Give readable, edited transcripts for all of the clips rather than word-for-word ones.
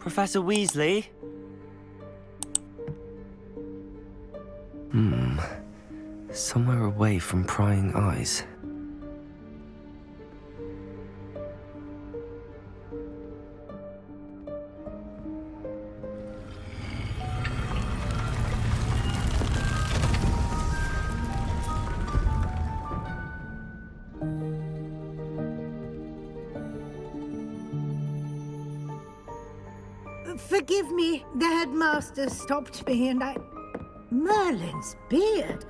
Professor Weasley? Somewhere away from prying eyes. Forgive me, the headmaster stopped me and I... Merlin's beard.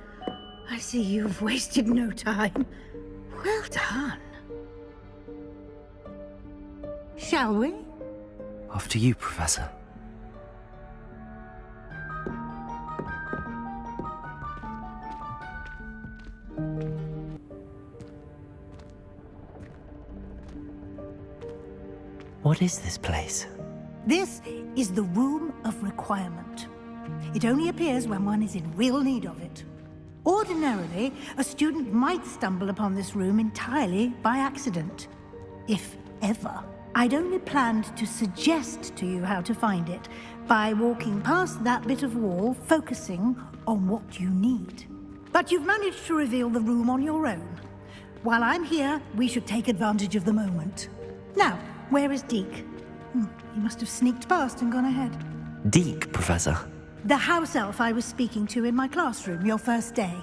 I see you've wasted no time. Well done. Shall we? After you, Professor. What is this place? This is the Room of Requirement. It only appears when one is in real need of it. Ordinarily, a student might stumble upon this room entirely by accident. If ever. I'd only planned to suggest to you how to find it by walking past that bit of wall, focusing on what you need. But you've managed to reveal the room on your own. While I'm here, we should take advantage of the moment. Now, where is Deke? He must have sneaked past and gone ahead. Deke, Professor. The house elf I was speaking to in my classroom your first day.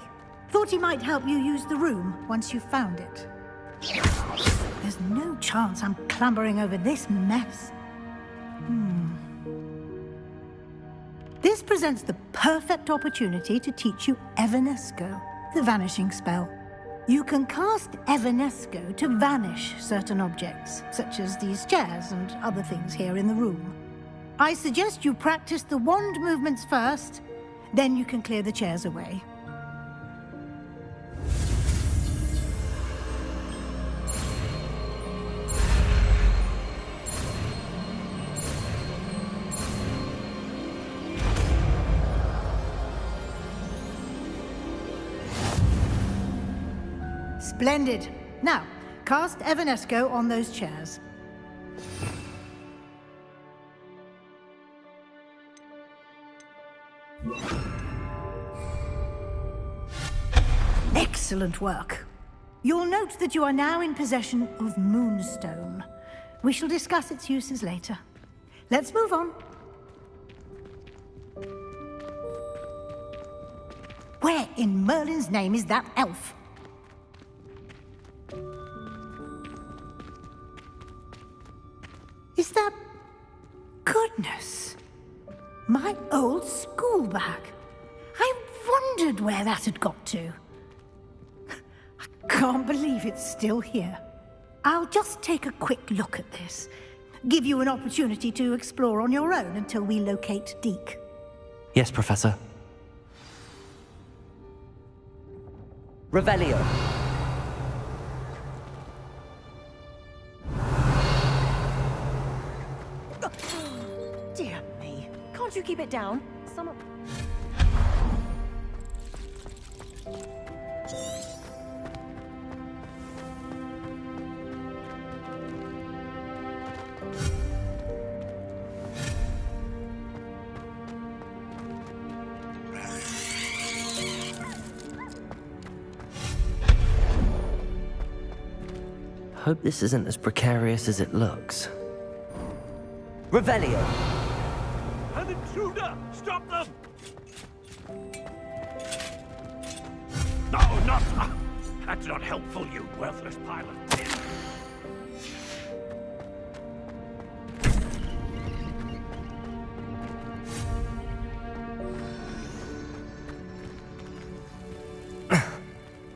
Thought he might help you use the room once you found it. There's no chance I'm clambering over this mess. This presents the perfect opportunity to teach you Evanesco, the vanishing spell. You can cast Evanesco to vanish certain objects, such as these chairs and other things here in the room. I suggest you practice the wand movements first, then you can clear the chairs away. Splendid. Now, cast Evanesco on those chairs. Excellent work. You'll note that you are now in possession of Moonstone. We shall discuss its uses later. Let's move on. Where in Merlin's name is that elf? Is that... Goodness! My old school bag. I wondered where that had got to. I can't believe it's still here. I'll just take a quick look at this. Give you an opportunity to explore on your own until we locate Deke. Yes, Professor. Revelio. Dear me. Can't you keep it down? Someone... Hope this isn't as precarious as it looks. Revelio. An intruder! Stop them! No, not... That's not helpful, you worthless pilot.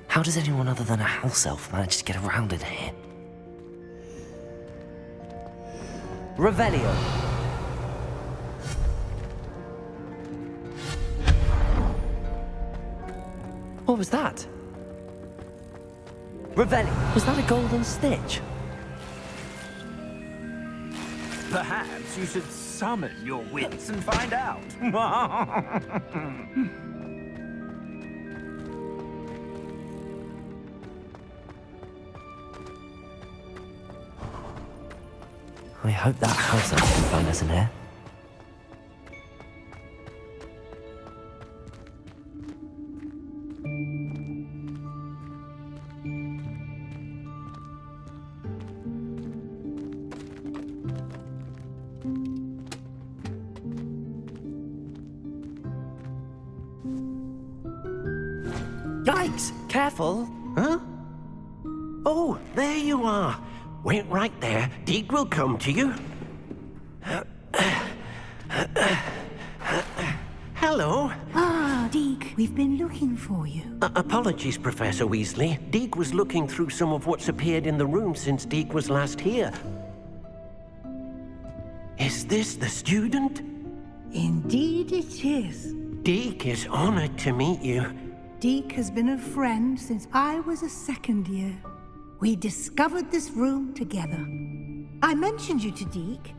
How does anyone other than a house elf manage to get around in here? Revelio. What was that? Revelio. Was that a golden stitch? Perhaps you should summon your wits and find out. I hope that house elf can find us in here. Yikes! Careful! Huh? Oh, there you are. Wait right there. Deke will come to you. Hello. Ah, Deke, we've been looking for you. Apologies, Professor Weasley. Deke was looking through some of what's appeared in the room since Deke was last here. Is this the student? Indeed it is. Deke is honored to meet you. Deke has been a friend since I was a second year. We discovered this room together. I mentioned you to Deke.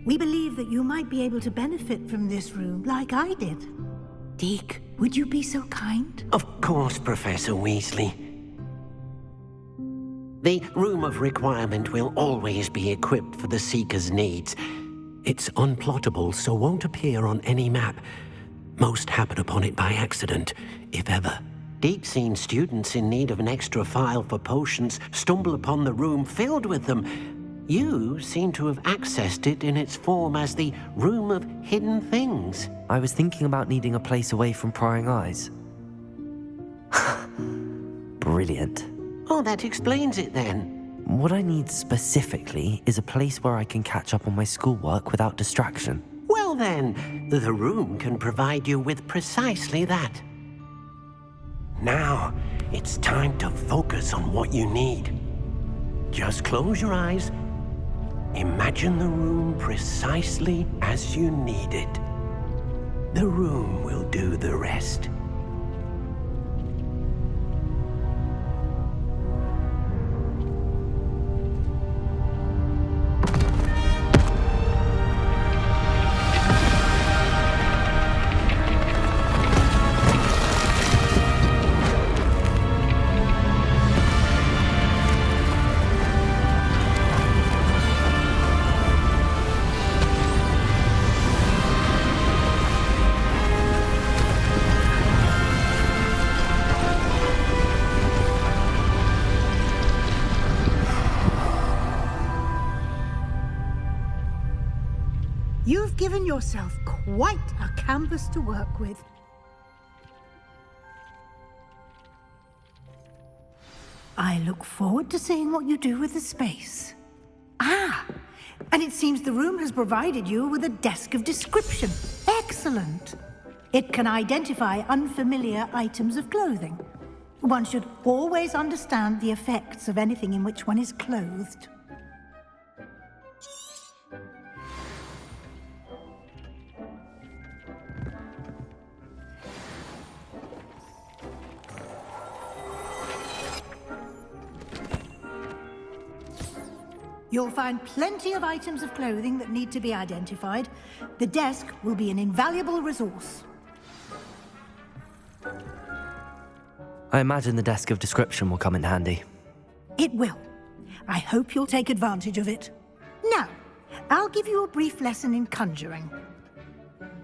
We believe that you might be able to benefit from this room like I did. Deke, would you be so kind? Of course, Professor Weasley. The Room of Requirement will always be equipped for the Seeker's needs. It's unplottable, so won't appear on any map. Most happen upon it by accident, if ever. Deke's seen students in need of an extra file for potions stumble upon the room filled with them. You seem to have accessed it in its form as the Room of Hidden Things. I was thinking about needing a place away from prying eyes. Brilliant. Oh, that explains it then. What I need specifically is a place where I can catch up on my schoolwork without distraction. Well then, the room can provide you with precisely that. Now, it's time to focus on what you need. Just close your eyes. Imagine the room precisely as you need it. The room will do the rest. You've given yourself quite a canvas to work with. I look forward to seeing what you do with the space. Ah, and it seems the room has provided you with a desk of description. Excellent. It can identify unfamiliar items of clothing. One should always understand the effects of anything in which one is clothed. You'll find plenty of items of clothing that need to be identified. The desk will be an invaluable resource. I imagine the desk of description will come in handy. It will. I hope you'll take advantage of it. Now, I'll give you a brief lesson in conjuring.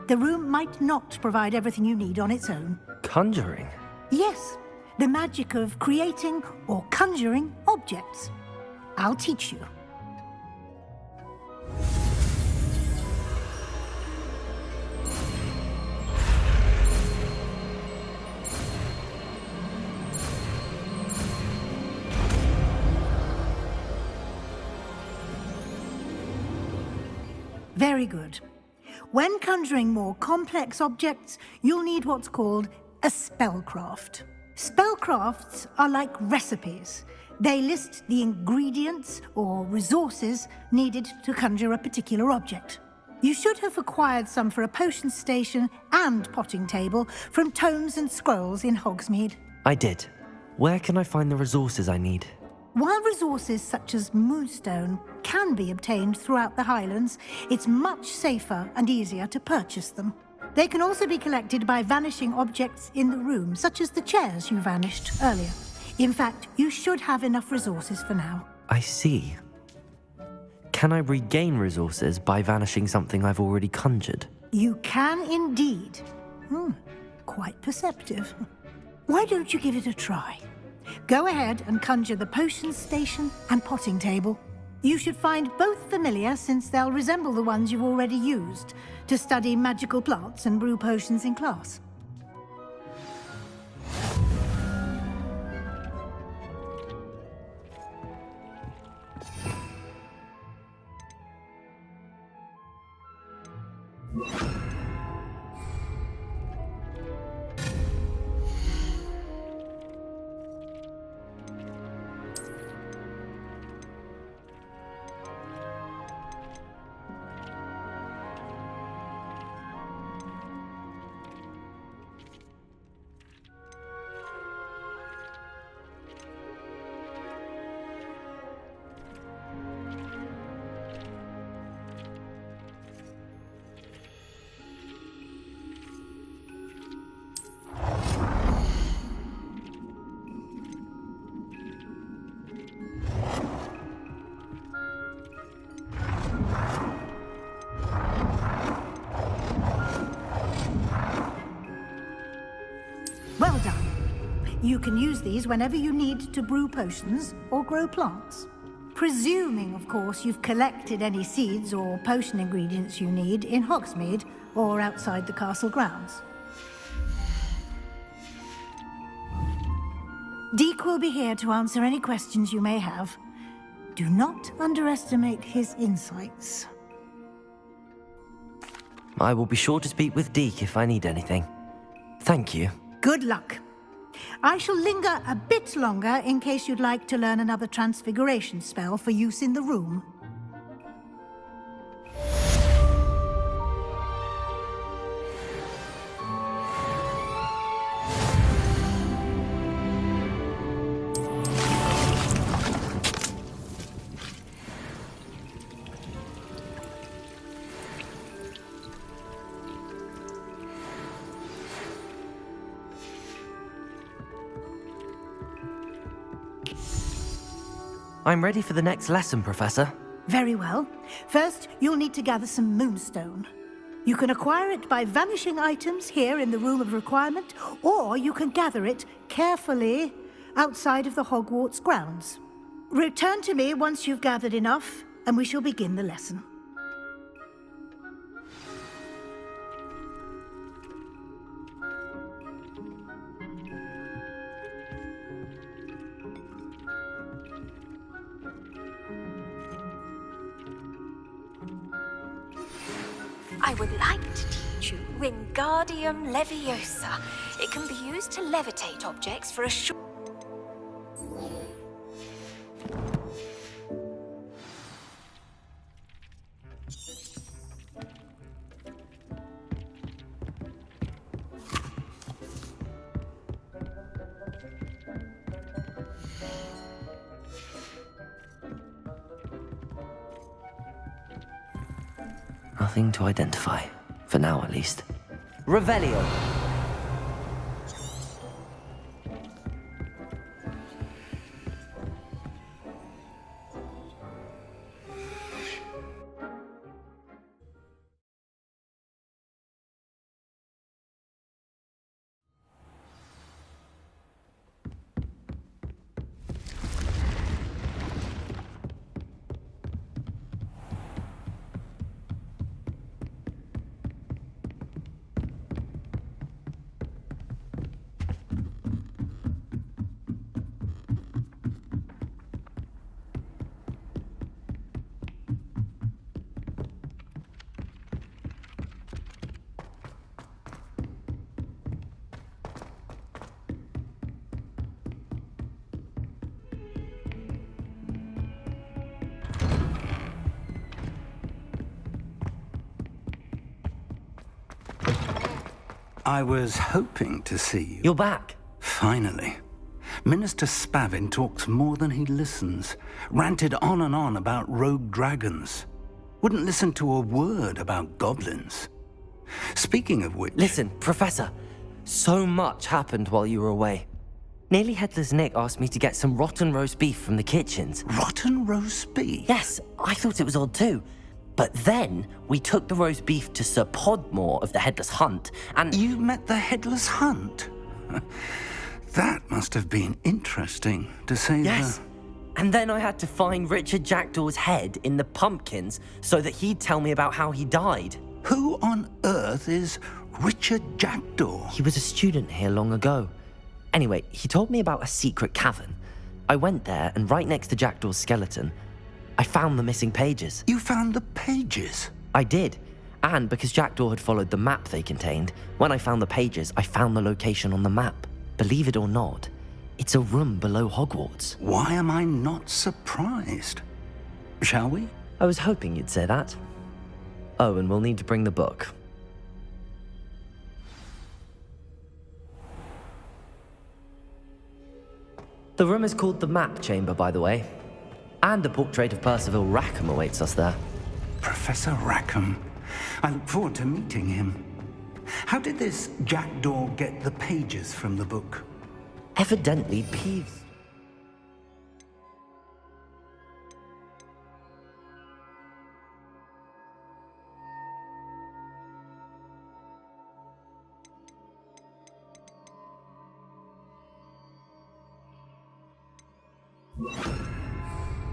The room might not provide everything you need on its own. Conjuring? Yes, the magic of creating or conjuring objects. I'll teach you. Very good. When conjuring more complex objects, you'll need what's called a spellcraft. Spellcrafts are like recipes. They list the ingredients or resources needed to conjure a particular object. You should have acquired some for a potion station and potting table from tomes and scrolls in Hogsmeade. I did. Where can I find the resources I need? While resources such as moonstone can be obtained throughout the Highlands, it's much safer and easier to purchase them. They can also be collected by vanishing objects in the room, such as the chairs you vanished earlier. In fact, you should have enough resources for now. I see. Can I regain resources by vanishing something I've already conjured? You can indeed. Quite perceptive. Why don't you give it a try? Go ahead and conjure the potion station and potting table. You should find both familiar, since they'll resemble the ones you've already used to study magical plants and brew potions in class. Well done. You can use these whenever you need to brew potions or grow plants. Presuming, of course, you've collected any seeds or potion ingredients you need in Hogsmeade or outside the castle grounds. Deke will be here to answer any questions you may have. Do not underestimate his insights. I will be sure to speak with Deke if I need anything. Thank you. Good luck. I shall linger a bit longer in case you'd like to learn another transfiguration spell for use in the room. I'm ready for the next lesson, Professor. Very well. First, you'll need to gather some moonstone. You can acquire it by vanishing items here in the Room of Requirement, or you can gather it carefully outside of the Hogwarts grounds. Return to me once you've gathered enough, and we shall begin the lesson. I would like to teach you Wingardium Leviosa. It can be used to levitate objects for a short... Nothing to identify. For now, at least. Revelio! I was hoping to see you. You're back. Finally. Minister Spavin talks more than he listens. Ranted on and on about rogue dragons. Wouldn't listen to a word about goblins. Speaking of which... Listen, Professor. So much happened while you were away. Nearly Headless Nick asked me to get some rotten roast beef from the kitchens. Rotten roast beef? Yes, I thought it was odd too. But then we took the roast beef to Sir Podmore of the Headless Hunt, and... You met the Headless Hunt? That must have been interesting, to say Yes. And then I had to find Richard Jackdaw's head in the pumpkins so that he'd tell me about how he died. Who on earth is Richard Jackdaw? He was a student here long ago. Anyway, he told me about a secret cavern. I went there, and right next to Jackdaw's skeleton, I found the missing pages. You found the pages? I did. And because Jackdaw had followed the map they contained, when I found the pages, I found the location on the map. Believe it or not, it's a room below Hogwarts. Why am I not surprised? Shall we? I was hoping you'd say that. Oh, and we'll need to bring the book. The room is called the Map Chamber, by the way. And a portrait of Percival Rackham awaits us there. Professor Rackham. I look forward to meeting him. How did this Jackdaw get the pages from the book? Evidently, Peeves.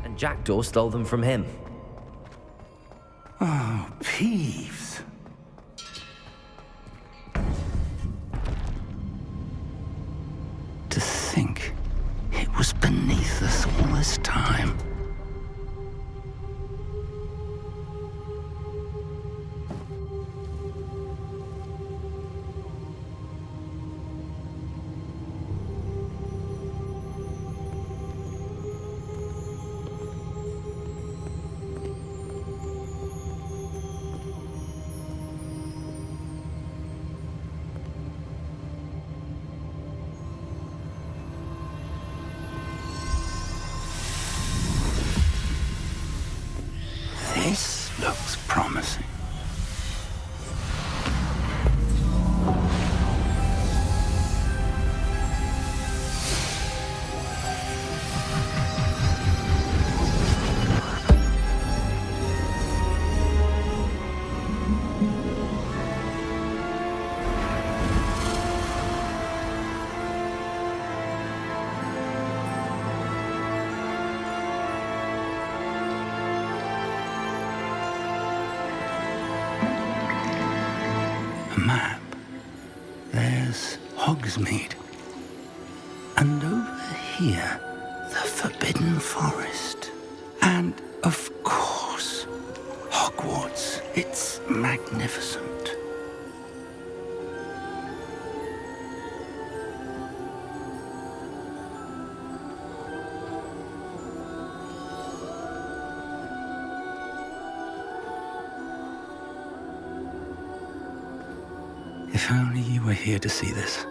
And Jackdaw stole them from him. Oh, Peeves. To think it was beneath us all this time. This looks promising. Map. There's Hogsmeade. And over here, the Forbidden Forest. And, of course, Hogwarts. It's magnificent. If only you were here to see this.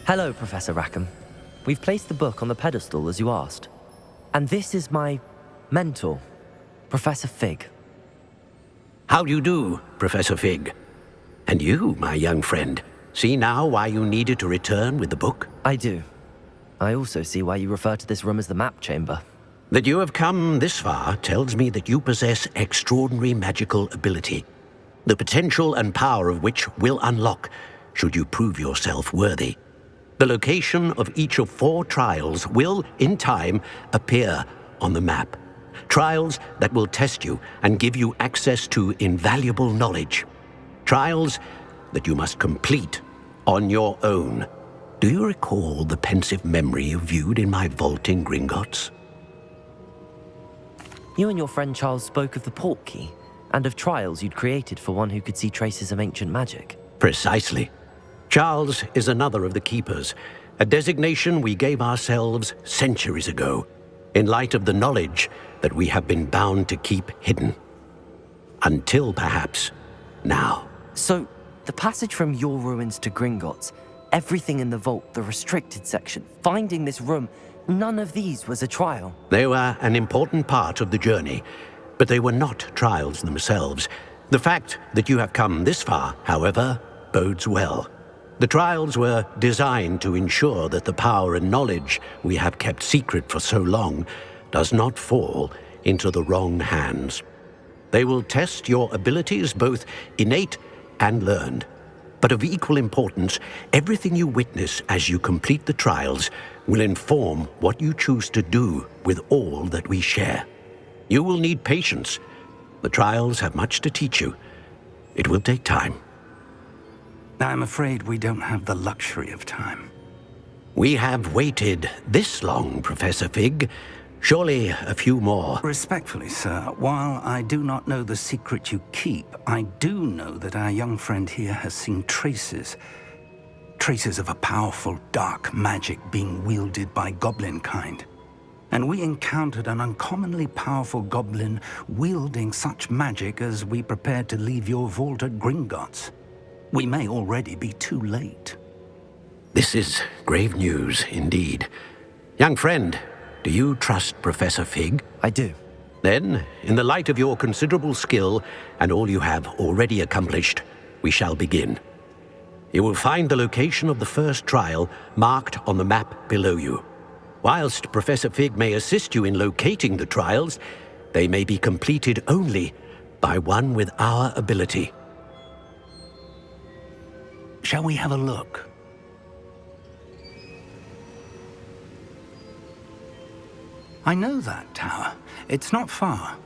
Hello, Professor Rackham. We've placed the book on the pedestal as you asked. And this is my mentor, Professor Fig. How do you do, Professor Fig? And you, my young friend, see now why you needed to return with the book? I do. I also see why you refer to this room as the Map Chamber. That you have come this far tells me that you possess extraordinary magical ability, the potential and power of which will unlock should you prove yourself worthy. The location of each of 4 trials will, in time, appear on the map. Trials that will test you and give you access to invaluable knowledge. Trials that you must complete on your own. Do you recall the pensive memory you viewed in my vault in Gringotts? You and your friend Charles spoke of the Portkey and of trials you'd created for one who could see traces of ancient magic. Precisely. Charles is another of the Keepers, a designation we gave ourselves centuries ago, in light of the knowledge that we have been bound to keep hidden. Until perhaps now. So, the passage from your ruins to Gringotts, everything in the vault, the restricted section, finding this room, none of these was a trial. They were an important part of the journey, but they were not trials themselves. The fact that you have come this far, however, bodes well. The trials were designed to ensure that the power and knowledge we have kept secret for so long does not fall into the wrong hands. They will test your abilities, both innate and learned. But of equal importance, everything you witness as you complete the trials will inform what you choose to do with all that we share. You will need patience. The trials have much to teach you. It will take time. I'm afraid we don't have the luxury of time. We have waited this long, Professor Fig. Surely a few more. Respectfully, sir, while I do not know the secret you keep, I do know that our young friend here has seen traces of a powerful dark magic being wielded by goblin kind. And we encountered an uncommonly powerful goblin wielding such magic as we prepared to leave your vault at Gringotts. We may already be too late. This is grave news indeed. Young friend, do you trust Professor Fig? I do. Then, in the light of your considerable skill and all you have already accomplished, we shall begin. You will find the location of the first trial marked on the map below you. Whilst Professor Fig may assist you in locating the trials, they may be completed only by one with our ability. Shall we have a look? I know that tower. It's not far.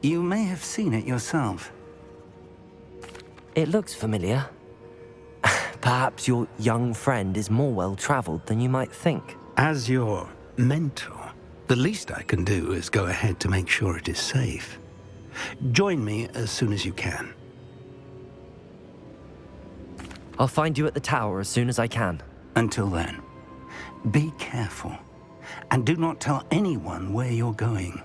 You may have seen it yourself. It looks familiar. Perhaps your young friend is more well-traveled than you might think. As your mentor, the least I can do is go ahead to make sure it is safe. Join me as soon as you can. I'll find you at the tower as soon as I can. Until then, be careful, and do not tell anyone where you're going.